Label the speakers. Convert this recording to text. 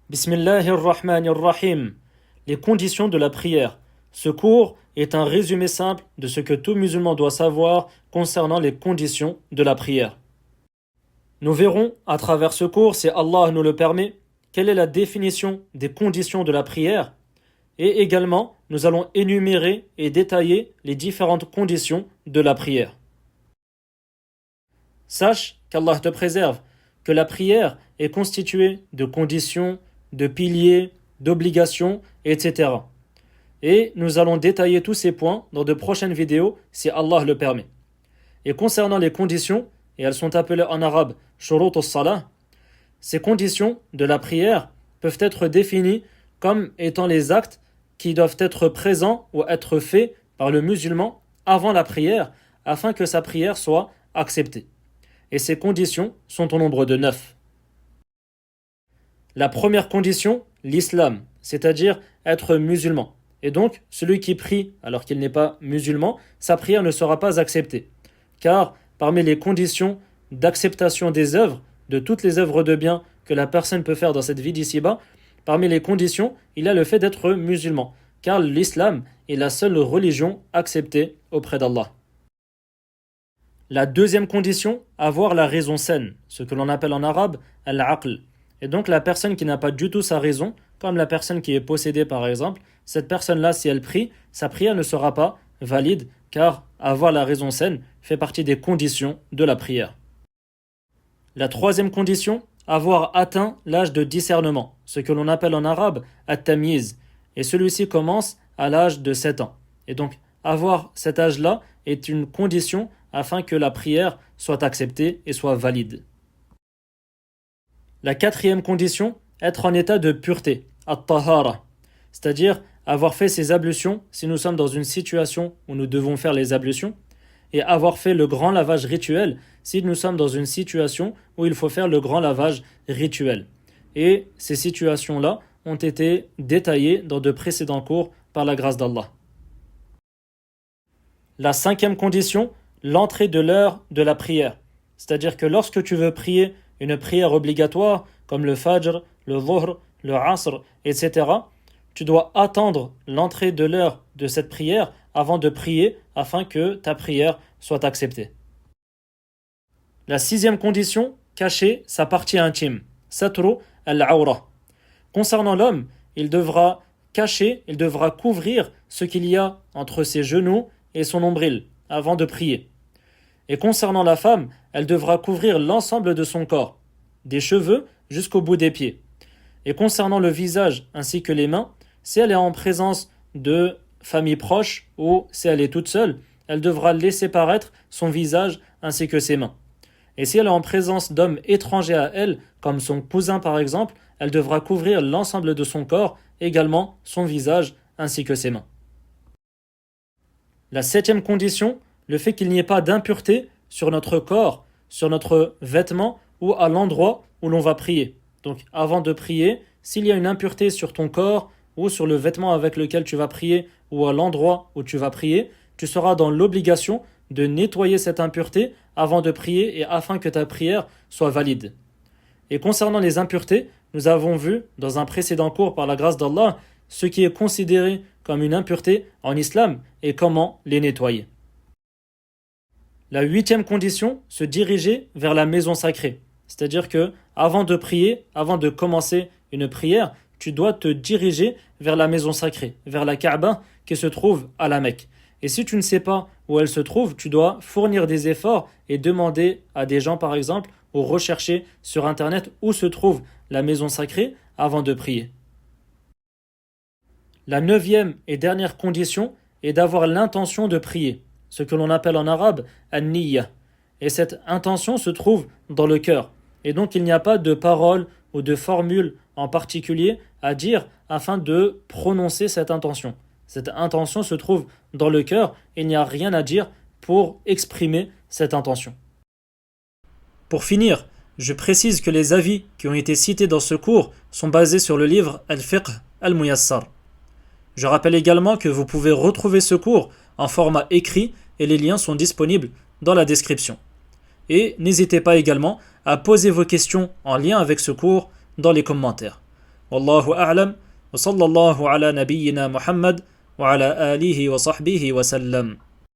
Speaker 1: Bismillahirrahmanirrahim. Les conditions de la prière. Ce cours est un résumé simple de ce que tout musulman doit savoir concernant les conditions de la prière. Nous verrons à travers ce cours, si Allah nous le permet, quelle est la définition des conditions de la prière, et également nous allons énumérer et détailler les différentes conditions de la prière. Sache qu'Allah te préserve, que la prière est constituée de conditions, de piliers, d'obligations, etc. Et nous allons détailler tous ces points dans de prochaines vidéos si Allah le permet. Et concernant les conditions, et elles sont appelées en arabe shurut as-salah, ces conditions de la prière peuvent être définies comme étant les actes qui doivent être présents ou être faits par le musulman avant la prière afin que sa prière soit acceptée. Et ces conditions sont au nombre de 9. La première condition, l'islam, c'est-à-dire être musulman. Et donc, celui qui prie alors qu'il n'est pas musulman, sa prière ne sera pas acceptée. Car parmi les conditions d'acceptation des œuvres, de toutes les œuvres de bien que la personne peut faire dans cette vie d'ici-bas, parmi les conditions, il y a le fait d'être musulman. Car l'islam est la seule religion acceptée auprès d'Allah. La deuxième condition, avoir la raison saine, ce que l'on appelle en arabe al-aql. Et donc la personne qui n'a pas du tout sa raison, comme la personne qui est possédée par exemple, cette personne-là, si elle prie, sa prière ne sera pas valide, car avoir la raison saine fait partie des conditions de la prière. La troisième condition, avoir atteint l'âge de discernement, ce que l'on appelle en arabe at-tamyiz, et celui-ci commence à l'âge de 7 ans. Et donc avoir cet âge-là est une condition afin que la prière soit acceptée et soit valide. La quatrième condition, être en état de pureté, at-tahara, c'est-à-dire avoir fait ses ablutions si nous sommes dans une situation où nous devons faire les ablutions, et avoir fait le grand lavage rituel si nous sommes dans une situation où il faut faire le grand lavage rituel. Et ces situations-là ont été détaillées dans de précédents cours par la grâce d'Allah. La cinquième condition, l'entrée de l'heure de la prière, c'est-à-dire que lorsque tu veux prier une prière obligatoire comme le fajr, le dhuhr, le asr, etc., tu dois attendre l'entrée de l'heure de cette prière avant de prier afin que ta prière soit acceptée. La sixième condition, cacher sa partie intime, satru al-awra. Concernant l'homme, il devra cacher, il devra couvrir ce qu'il y a entre ses genoux et son nombril avant de prier. Et concernant la femme, elle devra couvrir l'ensemble de son corps, des cheveux jusqu'au bout des pieds. Et concernant le visage ainsi que les mains, si elle est en présence de familles proches ou si elle est toute seule, elle devra laisser paraître son visage ainsi que ses mains. Et si elle est en présence d'hommes étrangers à elle, comme son cousin par exemple, elle devra couvrir l'ensemble de son corps, également son visage ainsi que ses mains. La septième condition, le fait qu'il n'y ait pas d'impureté sur notre corps, sur notre vêtement ou à l'endroit où l'on va prier. Donc avant de prier, s'il y a une impureté sur ton corps ou sur le vêtement avec lequel tu vas prier ou à l'endroit où tu vas prier, tu seras dans l'obligation de nettoyer cette impureté avant de prier et afin que ta prière soit valide. Et concernant les impuretés, nous avons vu dans un précédent cours par la grâce d'Allah ce qui est considéré comme une impureté en islam et comment les nettoyer. La huitième condition, se diriger vers la maison sacrée. C'est-à-dire que avant de prier, avant de commencer une prière, tu dois te diriger vers la maison sacrée, vers la Kaaba qui se trouve à la Mecque. Et si tu ne sais pas où elle se trouve, tu dois fournir des efforts et demander à des gens par exemple ou rechercher sur internet où se trouve la maison sacrée avant de prier. La neuvième et dernière condition est d'avoir l'intention de prier, ce que l'on appelle en arabe an-niyya. Et cette intention se trouve dans le cœur. Et donc il n'y a pas de parole ou de formule en particulier à dire afin de prononcer cette intention. Cette intention se trouve dans le cœur et il n'y a rien à dire pour exprimer cette intention. Pour finir, je précise que les avis qui ont été cités dans ce cours sont basés sur le livre Al-Fiqh Al-Muyassar. Je rappelle également que vous pouvez retrouver ce cours en format écrit et les liens sont disponibles dans la description. Et n'hésitez pas également à poser vos questions en lien avec ce cours dans les commentaires. Wallahu a'lam. Wa sallallahu ala nabiyyina Muhammad wa ala alihi wa sahbihi wa sallam.